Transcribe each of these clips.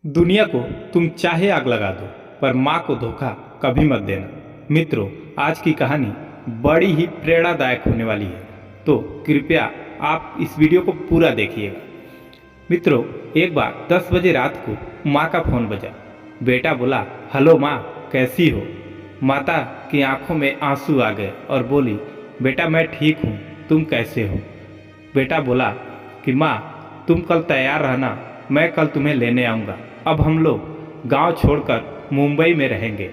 दुनिया को तुम चाहे आग लगा दो, पर माँ को धोखा कभी मत देना। मित्रों, आज की कहानी बड़ी ही प्रेरणादायक होने वाली है, तो कृपया आप इस वीडियो को पूरा देखिएगा। मित्रों, एक बार 10 बजे रात को माँ का फ़ोन बजा। बेटा बोला, हेलो माँ, कैसी हो? माता की आंखों में आंसू आ गए और बोली, बेटा मैं ठीक हूँ, तुम कैसे हो? बेटा बोला कि माँ, तुम कल तैयार रहना, मैं कल तुम्हें लेने आऊँगा। अब हम लोग गांव छोड़कर मुंबई में रहेंगे।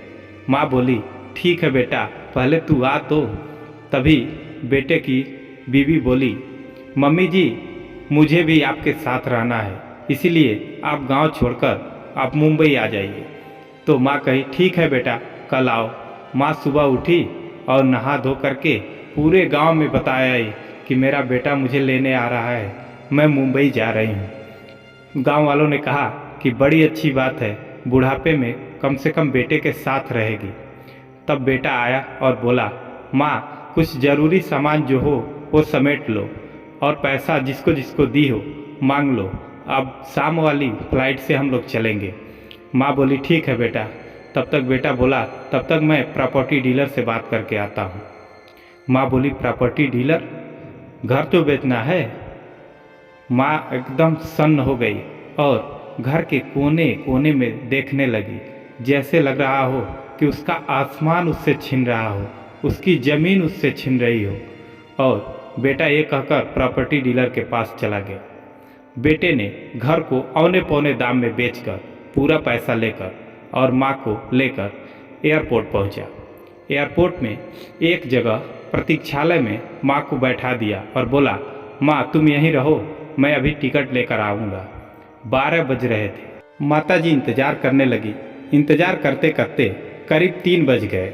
माँ बोली, ठीक है बेटा, पहले तू आ तो। तभी बेटे की बीवी बोली, मम्मी जी, मुझे भी आपके साथ रहना है, इसीलिए आप गांव छोड़कर आप मुंबई आ जाइए। तो माँ कही, ठीक है बेटा, कल आओ। माँ सुबह उठी और नहा धो करके पूरे गांव में बताया कि मेरा बेटा मुझे लेने आ रहा है, मैं मुंबई जा रही हूँ। गांव वालों ने कहा कि बड़ी अच्छी बात है, बुढ़ापे में कम से कम बेटे के साथ रहेगी। तब बेटा आया और बोला, माँ, कुछ ज़रूरी सामान जो हो वो समेट लो और पैसा जिसको जिसको दी हो मांग लो, अब शाम वाली फ्लाइट से हम लोग चलेंगे। माँ बोली, ठीक है बेटा। तब तक बेटा बोला, तब तक मैं प्रॉपर्टी डीलर से बात करके आता हूँ। माँ बोली, प्रॉपर्टी डीलर? घर तो बेचना है। माँ एकदम सन्न हो गई और घर के कोने कोने में देखने लगी, जैसे लग रहा हो कि उसका आसमान उससे छीन रहा हो, उसकी ज़मीन उससे छीन रही हो। और बेटा ये कहकर प्रॉपर्टी डीलर के पास चला गया। बेटे ने घर को औने पौने दाम में बेचकर पूरा पैसा लेकर और माँ को लेकर एयरपोर्ट पहुँचा। एयरपोर्ट में एक जगह प्रतीक्षालय में माँ को बैठा दिया और बोला, माँ तुम यहीं रहो, मैं अभी टिकट लेकर आऊँगा। 12 बज रहे थे। माताजी इंतजार करने लगी। इंतजार करते करते करीब 3 बज गए,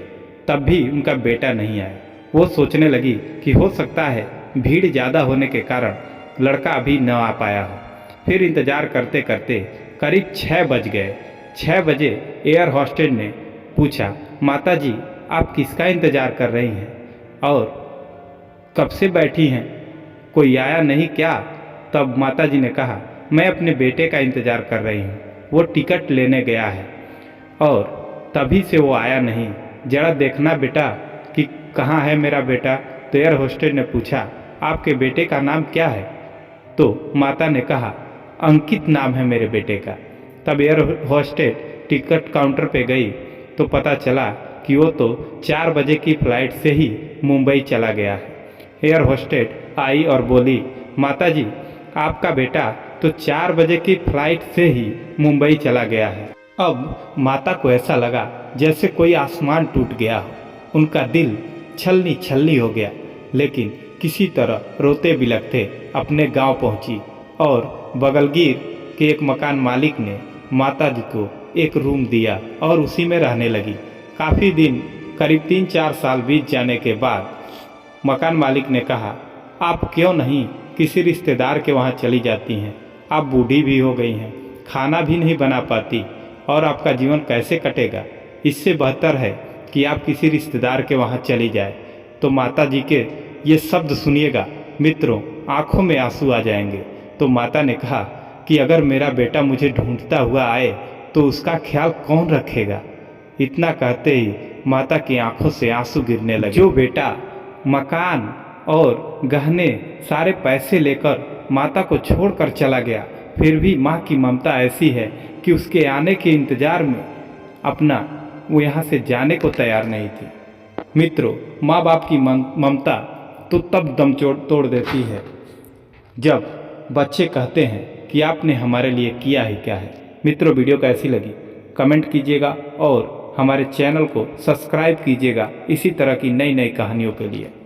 तब भी उनका बेटा नहीं आया। वो सोचने लगी कि हो सकता है भीड़ ज़्यादा होने के कारण लड़का अभी न आ पाया हो। फिर इंतजार करते करते करीब 6 बज गए। 6 बजे एयर होस्टेस ने पूछा, माताजी आप किसका इंतजार कर रही हैं और कब से बैठी हैं, कोई आया नहीं क्या? तब माताजी ने कहा, मैं अपने बेटे का इंतज़ार कर रही हूँ, वो टिकट लेने गया है और तभी से वो आया नहीं, जरा देखना बेटा कि कहाँ है मेरा बेटा। तो एयर होस्टेस ने पूछा, आपके बेटे का नाम क्या है? तो माता ने कहा, अंकित नाम है मेरे बेटे का। तब एयर होस्टेस टिकट काउंटर पे गई तो पता चला कि वो तो 4 बजे की फ़्लाइट से ही मुंबई चला गया है। एयर होस्टेस आई और बोली, माताजी आपका बेटा तो 4 बजे की फ्लाइट से ही मुंबई चला गया है। अब माता को ऐसा लगा जैसे कोई आसमान टूट गया हो। उनका दिल छलनी छलनी हो गया, लेकिन किसी तरह रोते बिलखते अपने गांव पहुंची और बगलगीर के एक मकान मालिक ने माता जी को एक रूम दिया और उसी में रहने लगी। काफ़ी दिन, करीब 3-4 साल बीत जाने के बाद मकान मालिक ने कहा, आप क्यों नहीं किसी रिश्तेदार के वहाँ चली जाती हैं? आप बूढ़ी भी हो गई हैं, खाना भी नहीं बना पाती और आपका जीवन कैसे कटेगा? इससे बेहतर है कि आप किसी रिश्तेदार के वहाँ चली जाए। तो माता जी के ये शब्द सुनिएगा मित्रों, आंखों में आंसू आ जाएंगे। तो माता ने कहा कि अगर मेरा बेटा मुझे ढूंढता हुआ आए तो उसका ख्याल कौन रखेगा? इतना कहते ही माता की आंखों से आंसू गिरने लगे। जो बेटा मकान और गहने सारे पैसे लेकर माता को छोड़कर चला गया, फिर भी माँ की ममता ऐसी है कि उसके आने के इंतज़ार में अपना वो यहाँ से जाने को तैयार नहीं थी। मित्रों, माँ बाप की ममता तो तब दम तोड़ देती है जब बच्चे कहते हैं कि आपने हमारे लिए किया ही क्या है। मित्रों, वीडियो कैसी लगी कमेंट कीजिएगा और हमारे चैनल को सब्सक्राइब कीजिएगा इसी तरह की नई नई कहानियों के लिए।